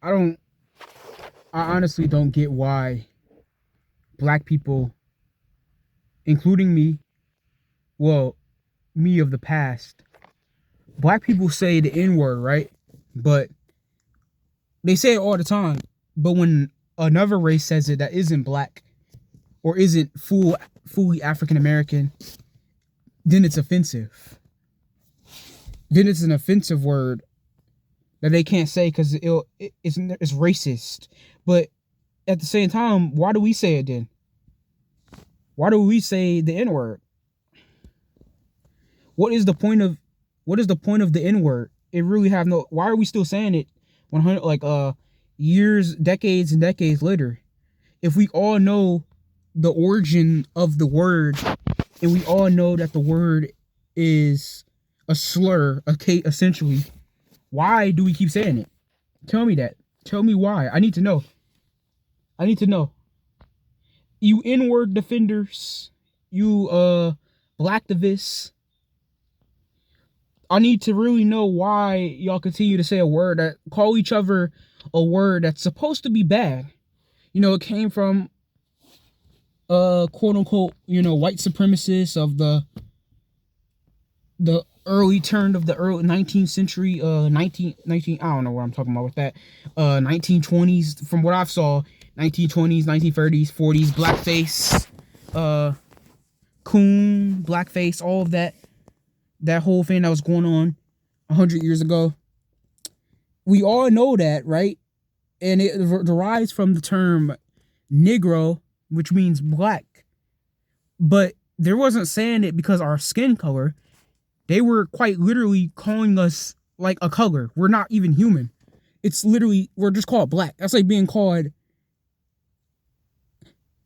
I don't. I honestly don't get why black people, including me, well, me of the past, black people say the N word, right? But they say it all the time. But when another race says it that isn't black or isn't fully African American, then it's offensive. Then it's an offensive word that they can't say because it's racist. But at the same time, why do we say it then? Why do we say the N word? What is the point of the N word? It really have no. Why are we still saying it? 100 years, decades and decades later, if we all know the origin of the word, and we all know that the word is a slur, essentially, why do we keep saying it? Tell me that. Tell me why. I need to know. I need to know. You N-word defenders, you blacktivists, I need to really know why y'all continue to say a word that call each other a word that's supposed to be bad. You know, it came from quote unquote, white supremacists of the early turn of the early 19th century, 19 I don't know what I'm talking about with that. 1920s, from what I've saw, 1920s, 1930s, 40s, blackface, coon, blackface, all of that whole thing that was going on 100 years ago. We all know that, right? And it derives from the term Negro, which means black. But they wasn't saying it because of our skin color. They were quite literally calling us like a color. We're not even human. It's literally, we're just called black. That's like being called,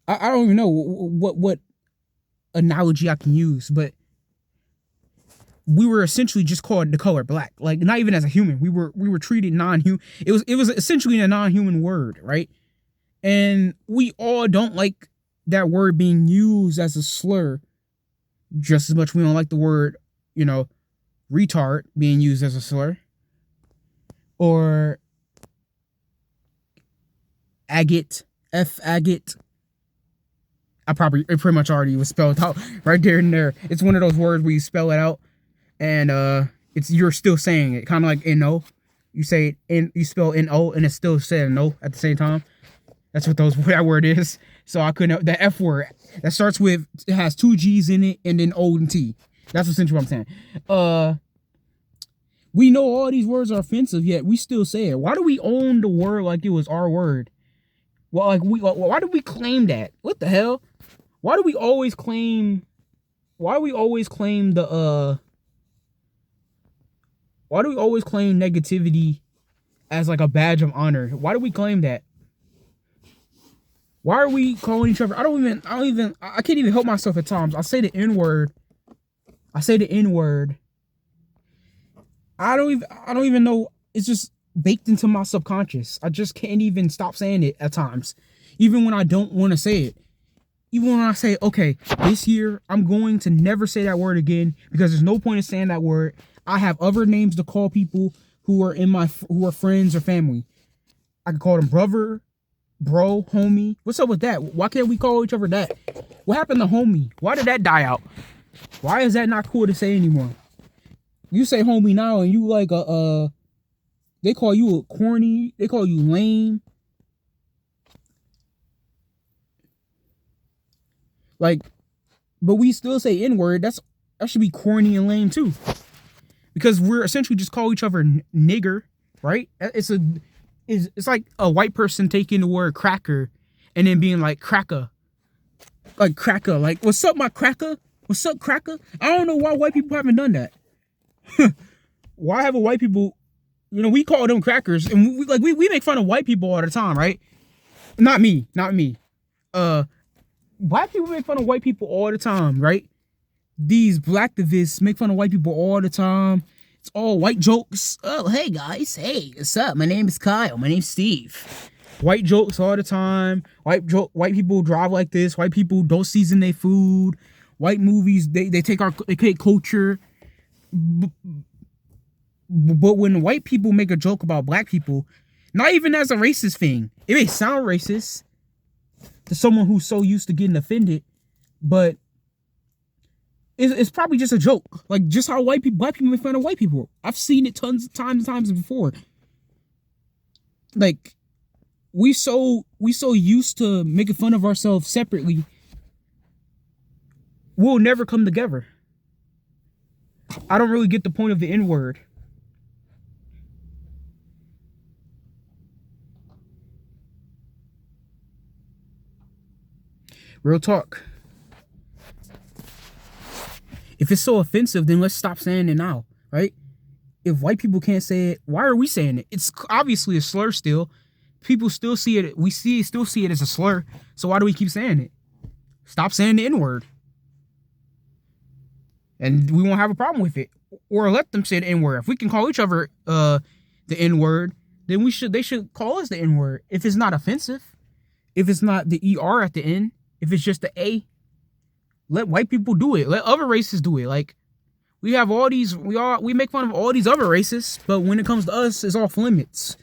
I don't even know what analogy I can use, but we were essentially just called the color black. Like, not even as a human. We were treated non-human. It was essentially a non-human word, right? And we all don't like that word being used as a slur just as much we don't like the word, retard being used as a slur, or agate, agate. It pretty much already was spelled out right there and there. It's one of those words where you spell it out and you're still saying it, kind of like no. You say it and you spell no and it's still saying no at the same time. That's what that word is. So I couldn't, the F word that starts with, it has two G's in it and then O and T. That's essentially what I'm saying. We know all these words are offensive, yet we still say it. Why do we own the word like it was our word? Well, why do we claim that? What the hell? Why do we always claim? Why do we always claim Why do we always claim negativity as like a badge of honor? Why do we claim that? Why are we calling each other? I can't even help myself at times. I say the N word. I don't even know. It's just baked into my subconscious. I just can't even stop saying it at times. Even when I don't want to say it. Even when I say, okay, this year I'm going to never say that word again because there's no point in saying that word. I have other names to call people who are friends or family. I can call them brother, bro, homie. What's up with that? Why can't we call each other that? What happened to homie? Why did that die out? Why is that not cool to say anymore? You say homie now and you like they call you a corny, they call you lame. Like, but we still say N-word. That should be corny and lame too. Because we're essentially just call each other nigger, right? It's like a white person taking the word cracker and then being like cracker. Like cracker. Like, what's up, my cracker? What's up, cracker? I don't know why white people haven't done that. Why haven't white people, we call them crackers and we make fun of white people all the time, right? Not me. Black people make fun of white people all the time, right? These blacktivists make fun of white people all the time. It's all white jokes. Oh, hey guys. Hey, what's up? My name is Kyle. My name's Steve. White jokes all the time. White people drive like this. White people don't season their food. White movies, they take culture. But when white people make a joke about black people, Not even as a racist thing. It may sound racist to someone who's so used to getting offended, but it's probably just a joke. Like just how black people make fun of white people. I've seen it tons of times before. Like we so used to making fun of ourselves separately, we'll never come together. I don't really get the point of the N-word. Real talk. If it's so offensive, then let's stop saying it now, right? If white people can't say it, why are we saying it? It's obviously a slur still. People still see it. Still see it as a slur. So why do we keep saying it? Stop saying the N-word. And we won't have a problem with it. Or let them say the N-word. If we can call each other the N-word, then they should call us the N-word. If it's not offensive, if it's not the ER at the end, if it's just the A, let white people do it. Let other races do it. Like we have all these, we make fun of all these other races, but when it comes to us, it's off limits.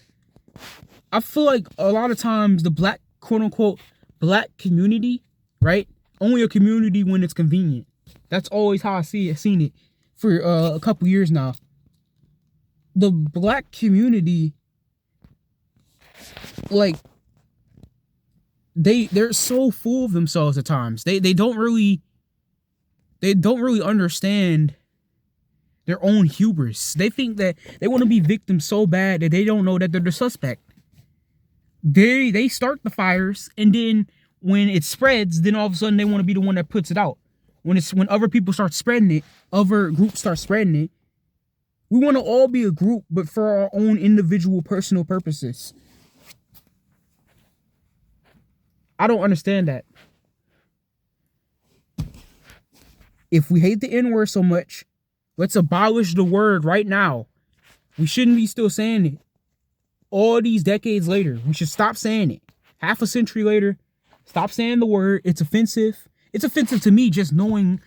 I feel like a lot of times the black, quote unquote, black community, right? Only a community when it's convenient. That's always how I seen it for a couple years now. The black community, like, they're so full of themselves at times. They don't really understand their own hubris. They think that they want to be victims so bad that they don't know that they're the suspect. They start the fires, and then when it spreads, then all of a sudden they want to be the one that puts it out. When other people start spreading it, other groups start spreading it. We want to all be a group, but for our own individual personal purposes. I don't understand that. If we hate the N-word so much, let's abolish the word right now. We shouldn't be still saying it. All these decades later, we should stop saying it. Half a century later, stop saying the word. It's offensive. It's offensive to me just knowing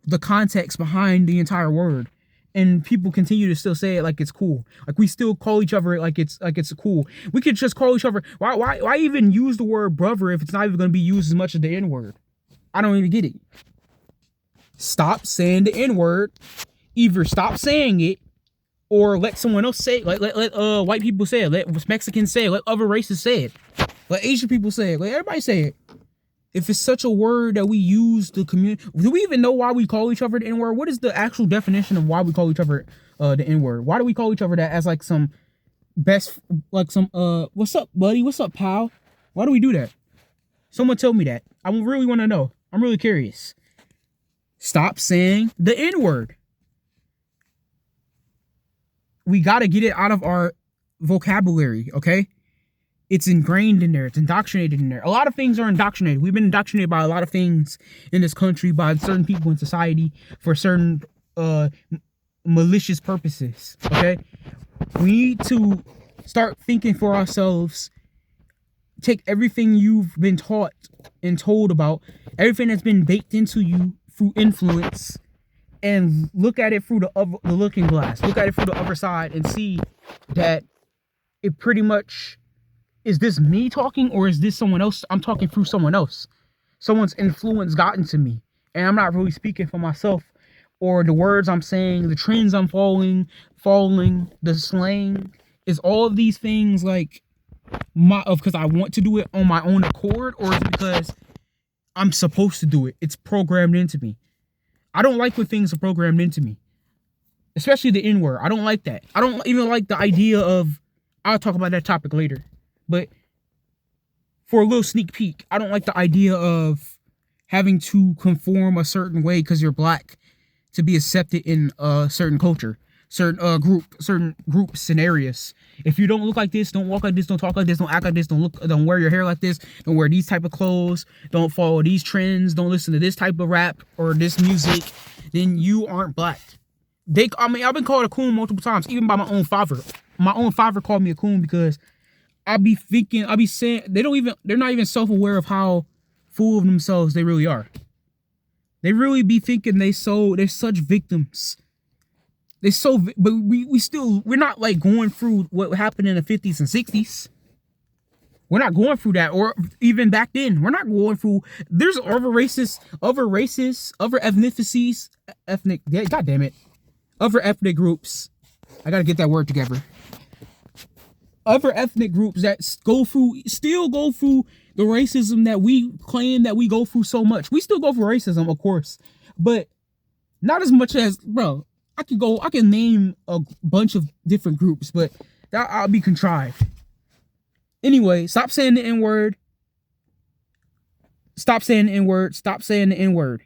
the context behind the entire word. And people continue to still say it like it's cool. Like we still call each other like it's cool. We could just call each other. Why even use the word brother if it's not even going to be used as much as the N-word? I don't even get it. Stop saying the N-word. Either stop saying it or let someone else say it. Let white people say it. Let Mexicans say it. Let other races say it. Let Asian people say it. Let everybody say it. If it's such a word that we use to communicate, do we even know why we call each other the N-word? What is the actual definition of why we call each other the N-word? Why do we call each other that as like some best, like some, what's up, buddy? What's up, pal? Why do we do that? Someone tell me that. I really want to know. I'm really curious. Stop saying the N-word. We got to get it out of our vocabulary, okay? It's ingrained in there. It's indoctrinated in there. A lot of things are indoctrinated. We've been indoctrinated by a lot of things in this country, by certain people in society for certain malicious purposes, okay? We need to start thinking for ourselves. Take everything you've been taught and told about, everything that's been baked into you through influence, and look at it through the looking glass. Look at it through the other side and see that it pretty much, is this me talking or is this someone else? I'm talking through someone else. Someone's influence gotten to me. And I'm not really speaking for myself or the words I'm saying, the trends I'm following, the slang. Is all of these things like because I want to do it on my own accord, or is it because I'm supposed to do it? It's programmed into me. I don't like when things are programmed into me. Especially the N-word. I don't like that. I don't even like the idea of, I'll talk about that topic later. But for a little sneak peek, I don't like the idea of having to conform a certain way because you're black to be accepted in a certain culture, certain group scenarios. If you don't look like this, don't walk like this, don't talk like this, don't act like this, don't wear your hair like this, don't wear these type of clothes, don't follow these trends, don't listen to this type of rap or this music, then you aren't black. I've been called a coon multiple times, even by my own father. My own father called me a coon because I be saying, they're not even self-aware of how full of themselves they really are. They really be thinking they're such victims. But we're not like going through what happened in the 50s and 60s. We're not going through that, or even back then, we're not going through. There's other races, other ethnicities, God damn it, other ethnic groups. I gotta get that word together. Other ethnic groups that still go through the racism that we claim that we go through so much. We still go through racism, of course, but not as much as, bro. I can name a bunch of different groups, but I'll be contrived. Anyway, stop saying the N-word. Stop saying the N-word. Stop saying the N-word.